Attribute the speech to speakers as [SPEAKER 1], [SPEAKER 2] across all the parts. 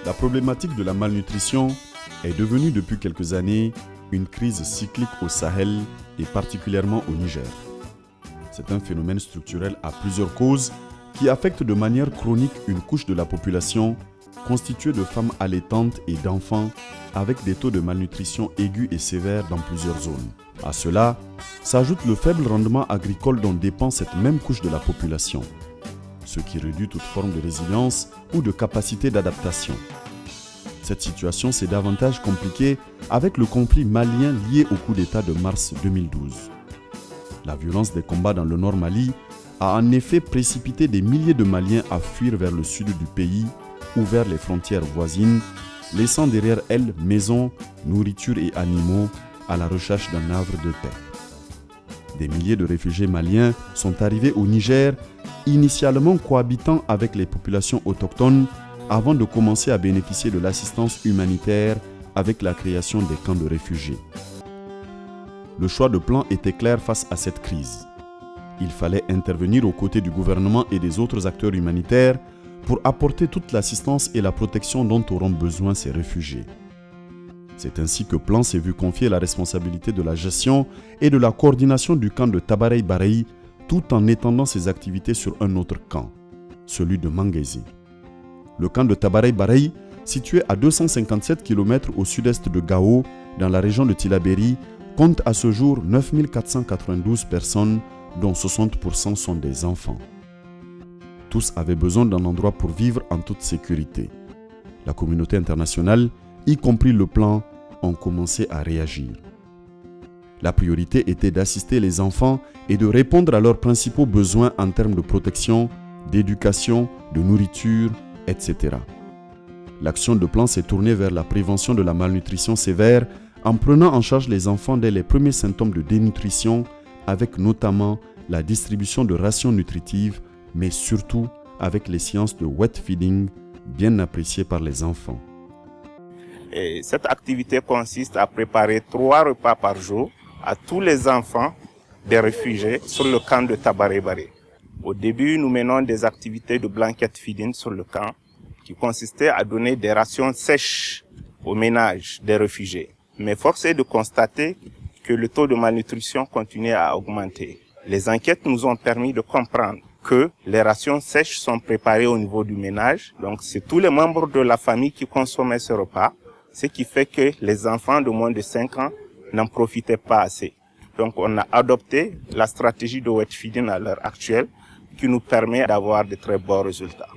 [SPEAKER 1] La problématique de la malnutrition est devenue depuis quelques années une crise cyclique au Sahel et particulièrement au Niger. C'est un phénomène structurel à plusieurs causes qui affecte de manière chronique une couche de la population constituée de femmes allaitantes et d'enfants avec des taux de malnutrition aigus et sévères dans plusieurs zones. À cela s'ajoute le faible rendement agricole dont dépend cette même couche de la population, ce qui réduit toute forme de résilience ou de capacité d'adaptation. Cette situation s'est davantage compliquée avec le conflit malien lié au coup d'État de mars 2012. La violence des combats dans le nord Mali a en effet précipité des milliers de Maliens à fuir vers le sud du pays ou vers les frontières voisines, laissant derrière elles maisons, nourriture et animaux à la recherche d'un havre de paix. Des milliers de réfugiés maliens sont arrivés au Niger, initialement cohabitant avec les populations autochtones avant de commencer à bénéficier de l'assistance humanitaire avec la création des camps de réfugiés. Le choix de plan était clair face à cette crise. Il fallait intervenir aux côtés du gouvernement et des autres acteurs humanitaires pour apporter toute l'assistance et la protection dont auront besoin ces réfugiés. C'est ainsi que Plan s'est vu confier la responsabilité de la gestion et de la coordination du camp de Tabarey-Baraï tout en étendant ses activités sur un autre camp, celui de Manguézi. Le camp de Tabarey-Baraï, situé à 257 km au sud-est de Gao, dans la région de Tillabéri, compte à ce jour 9 492 personnes, dont 60% sont des enfants. Tous avaient besoin d'un endroit pour vivre en toute sécurité. La communauté internationale, y compris le plan, ont commencé à réagir. La priorité était d'assister les enfants et de répondre à leurs principaux besoins en termes de protection, d'éducation, de nourriture, etc. L'action de plan s'est tournée vers la prévention de la malnutrition sévère en prenant en charge les enfants dès les premiers symptômes de dénutrition, avec notamment la distribution de rations nutritives, mais surtout avec les séances de wet feeding bien appréciées par les enfants.
[SPEAKER 2] Et cette activité consiste à préparer 3 repas par jour à tous les enfants des réfugiés sur le camp de Tabarey-Baraï. Au début, nous menons des activités de blanket feeding sur le camp qui consistaient à donner des rations sèches aux ménages des réfugiés. Mais force est de constater que le taux de malnutrition continuait à augmenter. Les enquêtes nous ont permis de comprendre que les rations sèches sont préparées au niveau du ménage. Donc, c'est tous les membres de la famille qui consommaient ce repas, ce qui fait que les enfants de moins de 5 ans n'en profitaient pas assez. Donc, on a adopté la stratégie de wet feeding à l'heure actuelle qui nous permet d'avoir de très bons résultats.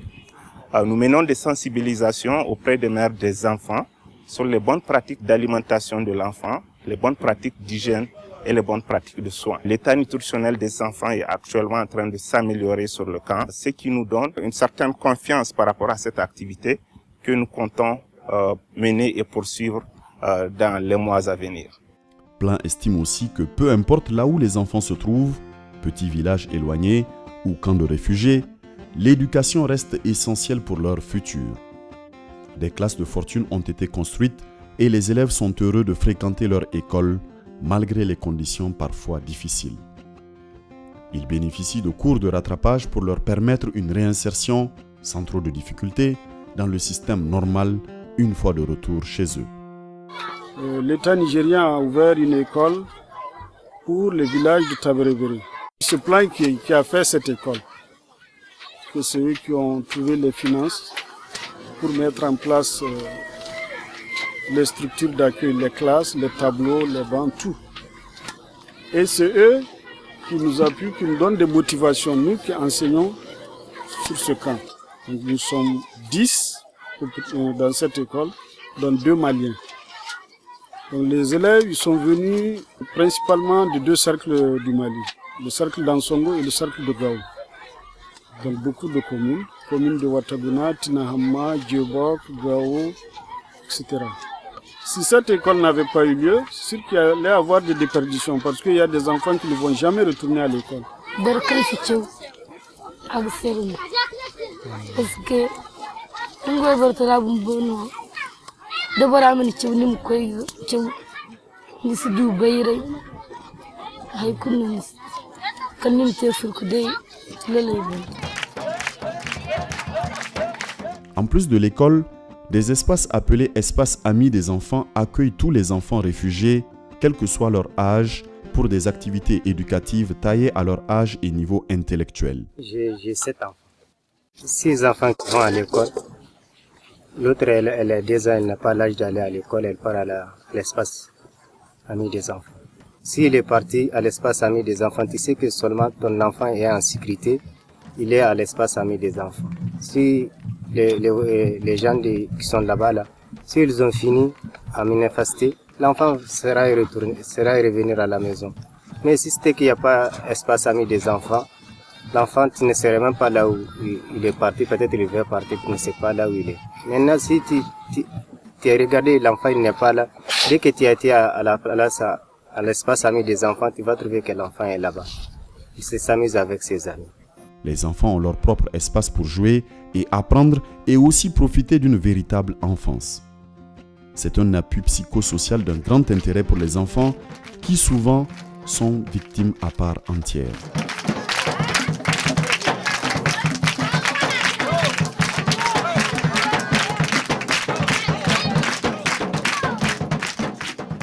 [SPEAKER 2] Nous menons des sensibilisations auprès des mères des enfants sur les bonnes pratiques d'alimentation de l'enfant, les bonnes pratiques d'hygiène et les bonnes pratiques de soins. L'état nutritionnel des enfants est actuellement en train de s'améliorer sur le camp, ce qui nous donne une certaine confiance par rapport à cette activité que nous comptons mener et poursuivre dans les mois à venir.
[SPEAKER 1] Plan estime aussi que peu importe là où les enfants se trouvent, petits villages éloignés ou camps de réfugiés, l'éducation reste essentielle pour leur futur. Des classes de fortune ont été construites et les élèves sont heureux de fréquenter leur école malgré les conditions parfois difficiles. Ils bénéficient de cours de rattrapage pour leur permettre une réinsertion sans trop de difficultés dans le système normal une fois de retour chez eux.
[SPEAKER 3] L'État nigérien a ouvert une école pour le village de Tabarey-Baraï. Ce plan qui a fait cette école, que c'est eux qui ont trouvé les finances pour mettre en place les structures d'accueil, les classes, les tableaux, les bancs, tout. Et c'est eux qui nous appuient, qui nous donnent des motivations, nous qui enseignons sur ce camp. Donc nous sommes 10 dans cette école, dont 2 Maliens. Donc les élèves ils sont venus principalement de 2 cercles du Mali, le cercle d'Ansongo et le cercle de Gao. Donc beaucoup de communes de Ouattaguna, Tinahama, Djebok, Gao, etc. Si cette école n'avait pas eu lieu, c'est sûr qu'il allait y avoir des déperditions parce qu'il y a des enfants qui ne vont jamais retourner à l'école.
[SPEAKER 1] En plus de l'école, Des espaces appelés espaces amis des enfants accueillent tous les enfants réfugiés, quel que soit leur âge, pour des activités éducatives taillées à leur âge et niveau intellectuel.
[SPEAKER 4] J'ai 7 enfants. 6 enfants qui vont à l'école. L'autre, elle a 2 ans, elle n'a pas l'âge d'aller à l'école, elle part à l'espace ami des enfants. S'il est parti à l'espace ami des enfants, tu sais que seulement ton enfant est en sécurité, il est à l'espace ami des enfants. Si les gens qui sont là-bas, s'ils ont fini à manifester, l'enfant sera revenir à la maison. Mais si c'était qu'il n'y a pas espace ami des enfants, l'enfant, tu ne serais même pas là où il est parti, peut-être il veut partir, tu ne sais pas là où il est. Maintenant, si tu as regardé, l'enfant il n'est pas là, dès que tu as été à l'espace ami des enfants, tu vas trouver que l'enfant est là-bas. Il s'amuse avec ses amis.
[SPEAKER 1] Les enfants ont leur propre espace pour jouer et apprendre et aussi profiter d'une véritable enfance. C'est un appui psychosocial d'un grand intérêt pour les enfants qui souvent sont victimes à part entière.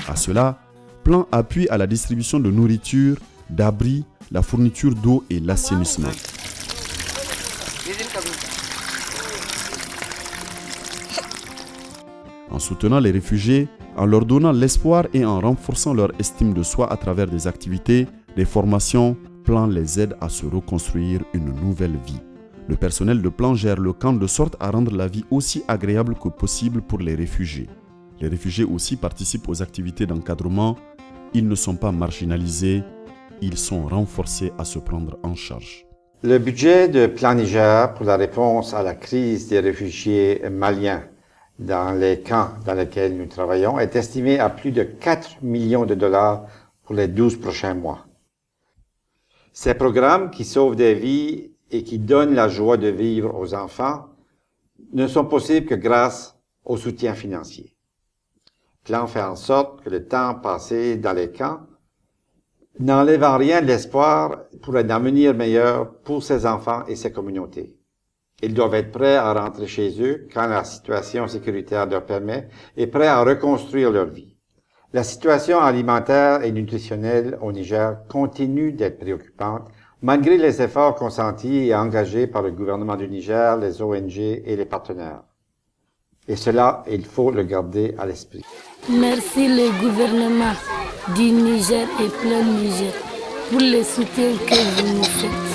[SPEAKER 1] À cela, Plan appuie à la distribution de nourriture, d'abris, la fourniture d'eau et l'assainissement. En soutenant les réfugiés, en leur donnant l'espoir et en renforçant leur estime de soi à travers des activités, des formations, Plan les aide à se reconstruire une nouvelle vie. Le personnel de Plan gère le camp de sorte à rendre la vie aussi agréable que possible pour les réfugiés. Les réfugiés aussi participent aux activités d'encadrement. Ils ne sont pas marginalisés, ils sont renforcés à se prendre en charge.
[SPEAKER 5] Le budget de Plan Niger pour la réponse à la crise des réfugiés maliens dans les camps dans lesquels nous travaillons est estimé à plus de 4 millions de dollars pour les 12 prochains mois. Ces programmes qui sauvent des vies et qui donnent la joie de vivre aux enfants ne sont possibles que grâce au soutien financier. Plan fait en sorte que le temps passé dans les camps n'enlève en rien de l'espoir pour un avenir meilleur pour ces enfants et ces communautés. Ils doivent être prêts à rentrer chez eux quand la situation sécuritaire leur permet et prêts à reconstruire leur vie. La situation alimentaire et nutritionnelle au Niger continue d'être préoccupante malgré les efforts consentis et engagés par le gouvernement du Niger, les ONG et les partenaires. Et cela, il faut le garder à l'esprit.
[SPEAKER 6] Merci le gouvernement du Niger et Plan Niger pour le soutien que vous nous faites.